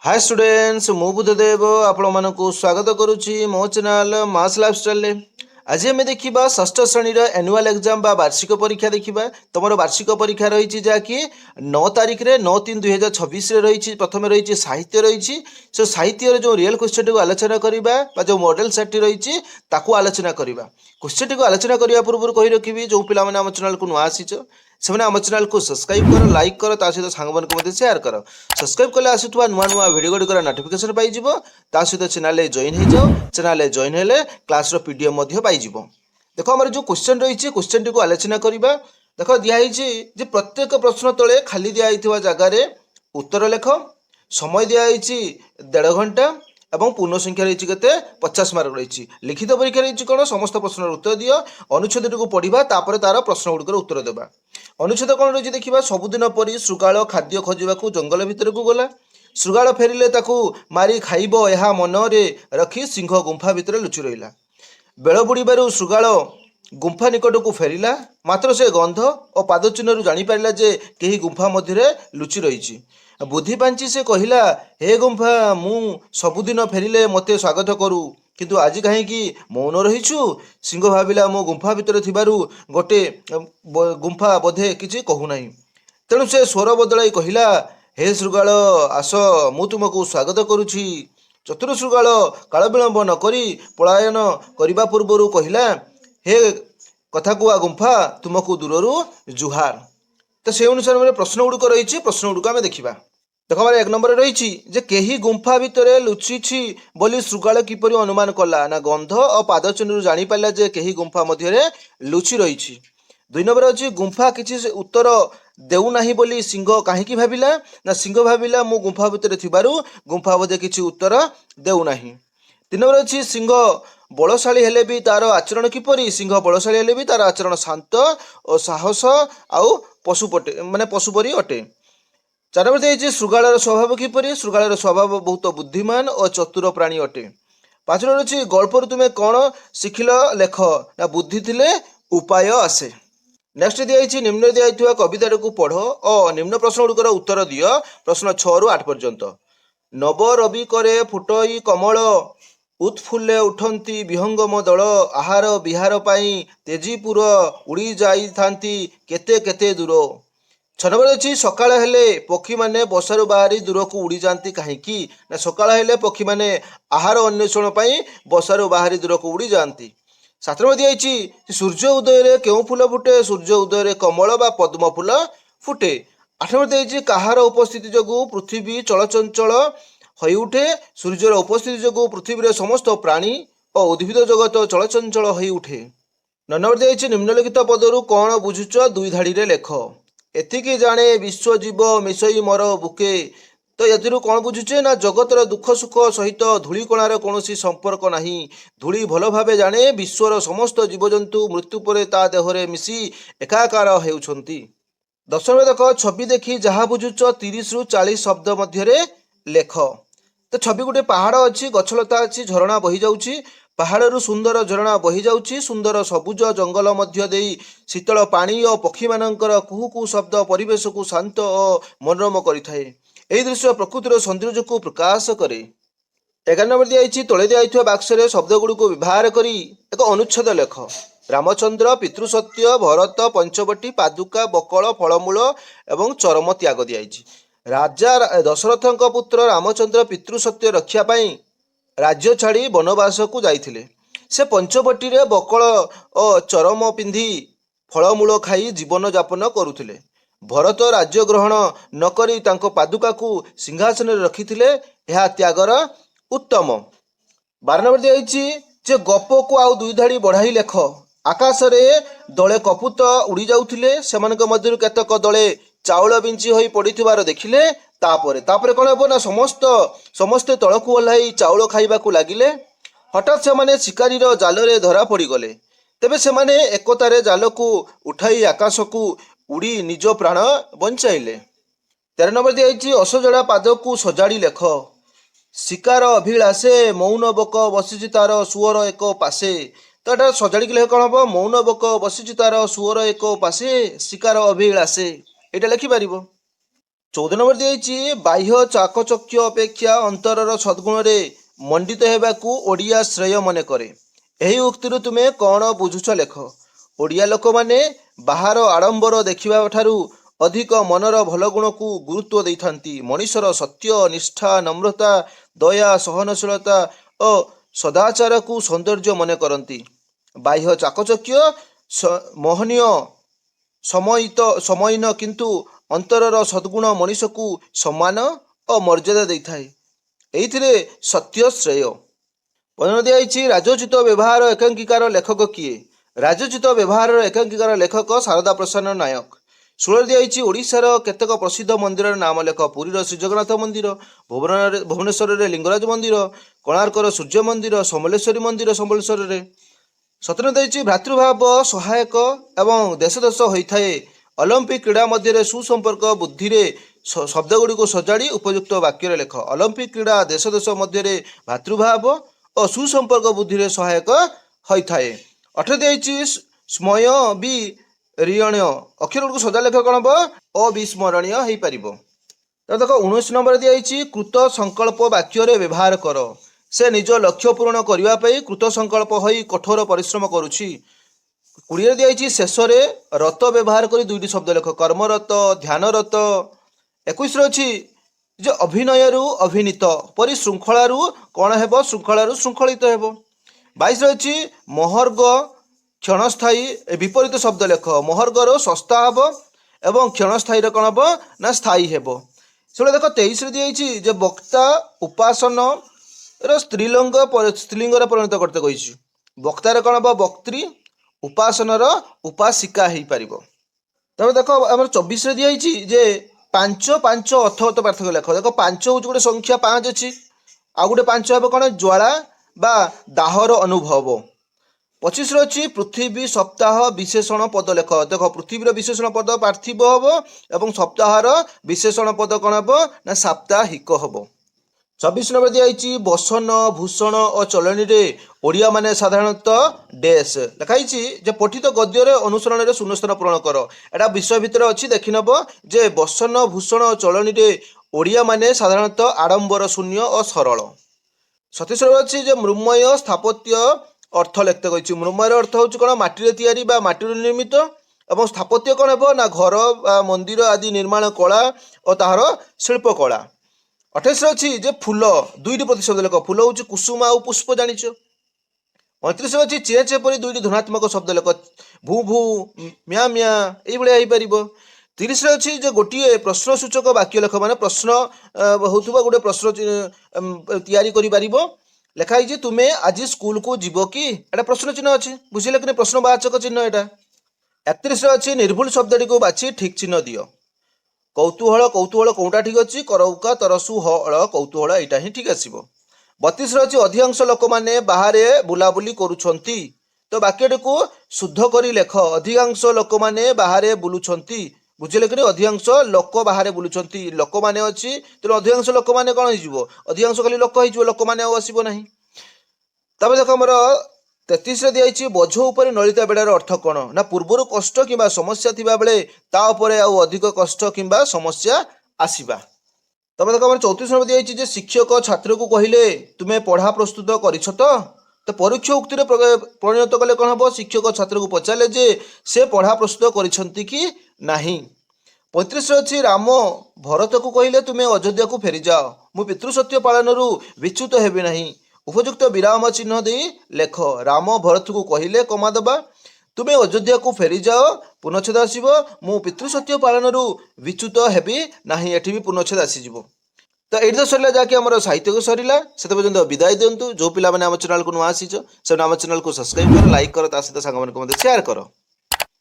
Hi students मु बुद्धदेव आपण मानक स्वागत करुच्ची मो चैनल मास लाइफस्टाइल। आज आम देखा षष्ठ श्रेणी एनुआल एग्जाम बा वार्षिक परीक्षा देखा। तुम वार्षिक परीक्षा रही जहाँकि 9 तारिख रे 9/3/2026 रही। प्रथम रही साहित्य रही। सो साहित्य जो रियल क्वेश्चन को आलोचना करवा जो मॉडल सेट रही आलोचना करवा। क्वेश्चन को आलोचना करने पूर्व कही रखी जो पिला आम चैनल को नुआ आसीच से आम चैनल को सब्सक्राइब कर, लाइक कर, सहित सांग मान सेयार कर। सब्सक्राइब कले आसुवा नुआ नुआ भिडियो गुड़िकर नोटिफिकेशन पाइज। सहित चैनल जॉइन हो चैनल जॉइन हेले क्लास पीडीएफ पाइज। देख आम जो क्वेश्चन रही क्वेश्चन टी आलोचना करवा। देख दिखाई प्रत्येक प्रश्न तले खाली दिखाई जगार उत्तर लेख। समय दिखाई 1.5 घंटा और पूर्ण संख्या रही के 50 मार्क रही। लिखित परीक्षा रही कौन समस्त प्रश्न उत्तर दियो अनुच्छेद टी पढ़ा तापर तार प्रश्न गुड़िकर उत्तर देवा। अनुच्छेद कौन रही देखा। सबुदिन परी श्रृगाल खाद्य खोजा जंगल भितर को गला। श्रृगाल फेरिले ताकू मारी खाइब यह मनरे रखी सिंह गुंफा भितर लुचि रहा। बेल बुड़बार श्रृगाल गुंफा निकट को फेरिला मात्र से गंध और पादचिन्ह जापर जे कहीं गुंफा मध्य लुचि रही। बुद्धि पांची से कहला हे गुंफा मु सबुदिन फेरिले मते स्वागत करू किंतु आज कहीं मौन रहीछु। सिंह भाविला मो गुंफा भितर थिबारु गोटे गुंफा बोधे किछि कहूना। तेणु से स्वर बदलाई कहला हे श्रृगाल आस मु तुमको स्वागत करुछि। चतुर श्रृगाल काल विलंब न करी पलायन करने पूर्व कहला हे कथा कुआ गुंफा तुमको दूररू जुहार। तो से अनुसार मेरे प्रश्न गुड़िक रही प्रश्न गुड़िक आम देखा। देख हमारे 1 नंबर रही जे केही गुंफा भितर लुचिछि बोली श्रृगाल किपरि अनुमान कला ना गंध और पादचिन्ह जापर जे केही गुंफा मध्य लुचि रही। 2 नंबर अच्छी गुंफा किसी उत्तर देउना बोली सिंह कहीं भाविला ना सिंह भाविला मु गुंफा भितर थिबारु गुंफा बोधे किसी उत्तर देउना। 3 नंबर अच्छी सिंह बलशाली हेले भी तार आचरण किपरि। सिंह बलशाली हेले भी तार आचरण शांत और साहस आउ पशुपटे माने पशुपरी अटे। 4 नंबर देखिए श्रृगाल स्वभाव किपरि। श्रृगाल स्वभाव बहुत बुद्धिमान और चतुर प्राणी अटे। 5 नंबर अच्छी गल्पर तुम्हें कौन शिखिल लेख ना बुद्धि थिले उपाय आसे। नेक्स्ट दिखाई निम्न दिखाई कविता को पढ़ और निम्न प्रश्न गुड़िकर उत्तर दियो। प्रश्न 6 ରୁ 8 पर्यंत। नव रवि करे फुटई कमल उत्फुल्ले उठंती विहंगम दल आहार विहार पाई तेजीपुर उड़ी जाइथांती केते केते दूर। 6 नंबर अच्छी सकाळ हेले पक्षी माने बसारू बाहरी दूर को उड़ी जाती कहीं ना सकाळ हेले पक्षी माने आहार अन्वेषण पाई बसारू बाहरी दूर को उड़ी जाती। 7 नंबर दिखाई सूर्य उदय क्यों फूल फुटे। सूर्य उदय कमल बा पद्म फूल फुटे। 8 नंबर दिखाई कहार उपस्थिति जोगु पृथ्वी चलचंचल हो उठे। सूर्यर उपस्थिति जोगु पृथ्वी समस्त प्राणी और उद्भिद जगत चलचंचल हो उठे। 9 नंबर दिखाई निम्नलिखित पदरु कौन बुझुच 2 धाड़ी रे लेख। एतिकी जाने विश्व जीव मिसई मर बुके। तो ये कौन बुझुचे ना जगतर दुख सुख सहित धूलिकणार कौन संपर्क नाही। धूली भल भावे जाने विश्वर समस्त जीवजंतु मृत्यु पर ता देहरे मिसी एकाकार हेउछंती। 10 नंबर देख छवि देखी जहाँ बुझुच 30 ରୁ 40 शब्द मध्य लेख। तो छवि गोटे पहाड़ अच्छी गछलता अच्छी झरणा बही जाऊँगी। पहाड़ू सुंदर झरणा बही जाऊँगी। सुंदर सबुज जंगल मध्य देई शीतल पानी और पक्षी मानकर कुहू कुहू शब्द परिवेश को शांत और मनोरम करिथाए। यही दृश्य प्रकृतिर सौंदर्य को प्रकाश करे। 11 नंबर दिखाई तले दिखाई बाक्सरे शब्द गुड़िक व्यवहार करी एक अनुच्छेद लेख। रामचंद्र पितृसत्य भरत पंचवटी पादुका बकल फलमूल एवं चरम त्याग दिखाई। राजा दशरथ पुत्र रामचंद्र पितृसत्य रक्षा पाई राज्य छाड़ी वनवास को जाइथिले। से पंचवटी रे बकल और चरम पिंधि फलमूल खाई जीवन यापन करुथिले। भरत राज्य ग्रहण नकरी तांको पादुका को सिंहासन रखिथिले। यह त्यागर उत्तम। 12 नंबर दिखाई गप को आउ 2 धाड़ी बढ़ाई लेख। आकाश रे दले कपूत उड़ी जाउथिले। सेमानक मध्यरु केतक दले चाउल बिंची होई पड़िथिबार देखिले। तापरे कौन हे ना समस्ते तलकू ओह्लाई चाउल खाइबा को लागिले। हठात से माने शिकारी जाल रे धरा पड़गले। तेबे से माने एकतारे जाल को उठाई आकाश को उड़ी निज प्राण बंचाइले। 13 नंबर दिखाई असजड़ा पाद को सजाड़ी लेख। शिकार अभिलाषे मौन बक बसी तार सुअर एक पासे। तो यहाँ सजाड़ी लेख कौन हम मौन बक बसी तार सुअर एक पासे शिकार अभिलाषे यहाँ लिखिपर। 14 ନମ୍ବର ଦିଆଯାଇଛି ବାହ୍ୟ ଚାକଚକ୍ୟ ଅପେକ୍ଷା ଅନ୍ତରର ସଦ୍ଗୁଣରେ ମଣ୍ଡିତ ହେବାକୁ ଓଡ଼ିଆ ଶ୍ରେୟ ମନେ କରେ। ଏହି ଉକ୍ତିରୁ ତୁମେ କ'ଣ ବୁଝୁଛ ଲେଖ। ଓଡ଼ିଆ ଲୋକମାନେ ବାହାର ଆଡ଼ମ୍ବର ଦେଖିବା ଠାରୁ ଅଧିକ ମନର ଭଲ ଗୁଣକୁ ଗୁରୁତ୍ୱ ଦେଇଥାନ୍ତି। ମଣିଷର ସତ୍ୟ, ନିଷ୍ଠା, ନମ୍ରତା, ଦୟା, ସହନଶୀଳତା ଓ ସଦାଚାରକୁ ସୌନ୍ଦର୍ଯ୍ୟ ମନେ କରନ୍ତି। ବାହ୍ୟ ଚାକଚକ୍ୟ ମୋହନୀୟ ସମୟୀନ, କିନ୍ତୁ ଅନ୍ତରର ସଦ୍ଗୁଣ ମଣିଷକୁ ସମ୍ମାନ ଓ ମର୍ଯ୍ୟାଦା ଦେଇଥାଏ। ଏଇଥିରେ ସତ୍ୟ ଶ୍ରେୟ। ବର୍ଣ୍ଣନା ଦିଆଯାଇଛି ରାଜୋଚିତ ବ୍ୟବହାର ଏକାଙ୍କିକାର ଲେଖକ କିଏ? ରାଜୋଚିତ ବ୍ୟବହାରର ଏକାଙ୍କିକାର ଲେଖକ ଶାରଦା ପ୍ରସନ୍ନ ନାୟକ। 16 ଦିଆଯାଇଛି ଓଡ଼ିଶାର କେତେକ ପ୍ରସିଦ୍ଧ ମନ୍ଦିରର ନାମ ଲେଖ। ପୁରୀର ଶ୍ରୀଜଗନ୍ନାଥ ମନ୍ଦିର, ଭୁବନେଶ୍ୱରରେ ଲିଙ୍ଗରାଜ ମନ୍ଦିର, କୋଣାର୍କର ସୂର୍ଯ୍ୟ ମନ୍ଦିର, ସମଲେଶ୍ୱରୀ ମନ୍ଦିର ସମ୍ବଲପୁରରେ। 17 ଦେଇଛି ଭ୍ରାତୃଭାବ ସହାୟକ ଏବଂ ଦେଶ ଦେଶ ହୋଇଥାଏ। ଅଲିମ୍ପିକ କ୍ରୀଡ଼ା ମଧ୍ୟରେ ସୁସମ୍ପର୍କ ବୃଦ୍ଧିରେ ଶବ୍ଦଗୁଡ଼ିକୁ ସଜାଡ଼ି ଉପଯୁକ୍ତ ବାକ୍ୟରେ ଲେଖ। ଅଲିମ୍ପିକ କ୍ରୀଡ଼ା ଦେଶ ଦେଶ ମଧ୍ୟରେ ଭ୍ରାତୃଭାବ ଓ ସୁସମ୍ପର୍କ ବୃଦ୍ଧିରେ ସହାୟକ ହୋଇଥାଏ। 18 ଦିଆଯାଇଛି ସ୍ମୟବିରଣୀୟ ଅକ୍ଷରଗୁଡ଼ିକୁ ସଜା ଲେଖ କ'ଣ ହେବ? ଅବିସ୍ମରଣୀୟ ହେଇପାରିବ। ତ ଦେଖ 19 ନମ୍ବର ଦିଆଯାଇଛି କୃତ ସଂକଳ୍ପ ବାକ୍ୟରେ ବ୍ୟବହାର କର। ସେ ନିଜ ଲକ୍ଷ୍ୟ ପୂରଣ କରିବା ପାଇଁ କୃତ ସଂକଳ୍ପ ହୋଇ କଠୋର ପରିଶ୍ରମ କରୁଛି। 20 ଦିଆଯାଇଛି ଶେଷରେ ରତ ବ୍ୟବହାର କରି ଦୁଇଟି ଶବ୍ଦ ଲେଖ। କର୍ମରତ, ଧ୍ୟାନରତ। 21 ଅଛି ଯେ ଅଭିନୟରୁ ଅଭିନୀତ ପରି ଶୃଙ୍ଖଳାରୁ କ'ଣ ହେବ? ଶୃଙ୍ଖଳାରୁ ଶୃଙ୍ଖଳିତ ହେବ। 22 ଅଛି ମହର୍ଗ କ୍ଷଣସ୍ଥାୟୀ, ବିପରୀତ ଶବ୍ଦ ଲେଖ। ମହର୍ଗରୁ ଶସ୍ତା ହେବ ଏବଂ କ୍ଷଣସ୍ଥାୟୀର କ'ଣ ହେବ? ନା ସ୍ଥାୟୀ ହେବ। ସେଗୁଡ଼ା ଦେଖ 23 ଦିଆଯାଇଛି ଯେ ବକ୍ତା ଉପାସନର ସ୍ତ୍ରୀଲିଙ୍ଗରେ ପରିଣତ କରତେ କହିଛି। ବକ୍ତାରେ କ'ଣ ହେବ? ବକ୍ତ୍ରୀ, ଉପାସନର ଉପାସିକା ହେଇପାରିବ। ତାପରେ ଦେଖ ଆମର 24ରେ ଦିଆଯାଇଛି ଯେ 5 5 ଅର୍ଥଗତ ପାର୍ଥକ୍ୟ ଲେଖ। ଦେଖ 5 ହେଉଛି ଗୋଟେ ସଂଖ୍ୟା, 5 ଅଛି, ଆଉ ଗୋଟେ 5 ହେବ କ'ଣ? ଜ୍ୱାଳା ବା ଦାହର ଅନୁଭବ। 25ରେ ଅଛି ପୃଥିବୀ ସପ୍ତାହ ବିଶେଷଣ ପଦ ଲେଖ। ଦେଖ ପୃଥିବୀର ବିଶେଷଣ ପଦ ପାର୍ଥିବ ହେବ ଏବଂ ସପ୍ତାହର ବିଶେଷଣ ପଦ କ'ଣ ହେବ? ନା ସାପ୍ତାହିକ ହେବ। 24 ନମ୍ବର ଦିଆଯାଇଛି ବସନ, ଭୂଷଣ ଓ ଚଳଣୀରେ ଓଡ଼ିଆମାନେ ସାଧାରଣତଃ ଡେସ୍ ଲେଖା ହେଇଛି ଯେ ପଠିତ ଗଦ୍ୟରେ ଅନୁସରଣରେ ଶୂନ୍ୟସ୍ଥାନ ପୂରଣ କର। ଏଇଟା ବିଷୟ ଭିତରେ ଅଛି, ଦେଖିନେବ ଯେ ବସନ, ଭୂଷଣ ଓ ଚଳଣୀରେ ଓଡ଼ିଆମାନେ ସାଧାରଣତଃ ଆଡ଼ମ୍ବର ଶୂନ୍ୟ ଓ ସରଳ। 27 ନମ୍ବର ଅଛି ଯେ ମୃଣ୍ମୟ ସ୍ଥାପତ୍ୟ ଅର୍ଥ ଲେଖତେ କହିଛି। ମୃଣ୍ମୟର ଅର୍ଥ ହେଉଛି କ'ଣ? ମାଟିରେ ତିଆରି ବା ମାଟିରୁ ନିର୍ମିତ, ଏବଂ ସ୍ଥାପତ୍ୟ କ'ଣ ହେବ? ନା ଘର ବା ମନ୍ଦିର ଆଦି ନିର୍ମାଣ କଳା ଓ ତାହାର ଶିଳ୍ପ କଳା। 28ରେ ଅଛି ଯେ ଫୁଲ, ଦୁଇଟି ପ୍ରତିଶବ୍ଦ ଲେଖ। ଫୁଲ ହେଉଛି କୁସୁମ ଆଉ ପୁଷ୍ପ, ଜାଣିଛ। 29ରେ ଅଛି ଚେଁ ଚେଁ ପରି ଦୁଇଟି ଧନାତ୍ମକ ଶବ୍ଦ ଲେଖ। ଭୂ ଭୂ, ମ୍ୟା ମ୍ୟା ଏଇଭଳିଆ ହେଇପାରିବ। 30ରେ ଅଛି ଯେ ଗୋଟିଏ ପ୍ରଶ୍ନସୂଚକ ବାକ୍ୟ ଲେଖ, ମାନେ ପ୍ରଶ୍ନ ହେଉଥିବା ଗୋଟେ ପ୍ରଶ୍ନ ତିଆରି କରିପାରିବ। ଲେଖା ହେଇଛି ତୁମେ ଆଜି ସ୍କୁଲକୁ ଯିବ କି? ଏଇଟା ପ୍ରଶ୍ନ ଚିହ୍ନ ଅଛି, ବୁଝିଲେ କି? ପ୍ରଶ୍ନବାଚକ ଚିହ୍ନ ଏଇଟା। 31ରେ ଅଛି ନିର୍ଭୁଲ ଶବ୍ଦଟିକୁ ବାଛି ଠିକ୍ ଚିହ୍ନ ଦିଅ। କୌତୁହଳ, କୌତୁହଳ କୋଉଟା ଠିକ୍ ଅଛି? କରୌକା ତରସୁ ହଳ କୌତୁହଳ, ଏଇଟା ହିଁ ଠିକ୍ ଆସିବ। 32ରେ ଅଛି ଅଧିକାଂଶ ଲୋକମାନେ ବାହାରେ ବୁଲାବୁଲି କରୁଛନ୍ତି। ତ ବାକ୍ୟଟିକୁ ଶୁଦ୍ଧ କରି ଲେଖ। ଅଧିକାଂଶ ଲୋକମାନେ ବାହାରେ ବୁଲୁଛନ୍ତି, ବୁଝିଲେ କି? ଅଧିକାଂଶ ଲୋକ ବାହାରେ ବୁଲୁଛନ୍ତି, ଲୋକମାନେ ଅଛି, ତେଣୁ ଅଧିକାଂଶ ଲୋକମାନେ କ'ଣ ହେଇଯିବ? ଅଧିକାଂଶ ଖାଲି ଲୋକ ହେଇଯିବ, ଲୋକମାନେ ଆଉ ଆସିବ ନାହିଁ। ତାପରେ ଦେଖ ଆମର 33ରେ ଦିଆଯାଇଛି ବୋଝ ଉପରେ ନଳିତା ବେଡ଼ାର ଅର୍ଥ କ'ଣ? ନା ପୂର୍ବରୁ କଷ୍ଟ କିମ୍ବା ସମସ୍ୟା ଥିବା ବେଳେ ତା ଉପରେ ଆଉ ଅଧିକ କଷ୍ଟ କିମ୍ବା ସମସ୍ୟା ଆସିବା। ତାପରେ ଦେଖ ଆମର 34 ନମ୍ବର ଦିଆଯାଇଛି ଯେ ଶିକ୍ଷକ ଛାତ୍ରକୁ କହିଲେ ତୁମେ ପଢ଼ା ପ୍ରସ୍ତୁତ କରିଛ ତ? ତ ପରୋକ୍ଷ ଉକ୍ତିରେ ପରିଣତ କଲେ କ'ଣ ହେବ? ଶିକ୍ଷକ ଛାତ୍ରକୁ ପଚାରିଲେ ଯେ ସେ ପଢ଼ା ପ୍ରସ୍ତୁତ କରିଛନ୍ତି କି ନାହିଁ। 35ରେ ଅଛି ରାମ ଭରତକୁ କହିଲେ ତୁମେ ଅଯୋଧ୍ୟାକୁ ଫେରିଯାଅ, ମୁଁ ପିତୃସତ୍ୟ ପାଳନରୁ ବିଚ୍ୟୁତ ହେବି ନାହିଁ। ଉପଯୁକ୍ତ ବିରାମ ଚିହ୍ନ ଦେଇ ଲେଖ। ରାମ ଭରତକୁ କହିଲେ, କମା ଦେବା, ତୁମେ ଅଯୋଧ୍ୟାକୁ ଫେରିଯାଅ, ପୂର୍ଣ୍ଣଚ୍ଛେଦ ଆସିବ, ମୁଁ ପିତୃସତ୍ୟ ପାଳନରୁ ବିଚ୍ୟୁତ ହେବି ନାହିଁ, ଏଠି ବି ପୂର୍ଣ୍ଣଚ୍ଛେଦ ଆସିଯିବ। ତ ଏଇଠି ତ ସରିଲା ଯାହାକି ଆମର ସାହିତ୍ୟକୁ ସରିଲା। ସେତେ ପର୍ଯ୍ୟନ୍ତ ବିଦାୟ ଦିଅନ୍ତୁ। ଯେଉଁ ପିଲାମାନେ ଆମ ଚ୍ୟାନେଲକୁ ନୂଆ ଆସିଛ ସେମାନେ ଆମ ଚ୍ୟାନେଲକୁ ସବସ୍କ୍ରାଇବ୍ କର, ଲାଇକ୍ କର, ତା ସହିତ ସାଙ୍ଗମାନଙ୍କୁ ମଧ୍ୟ ସେୟାର କର।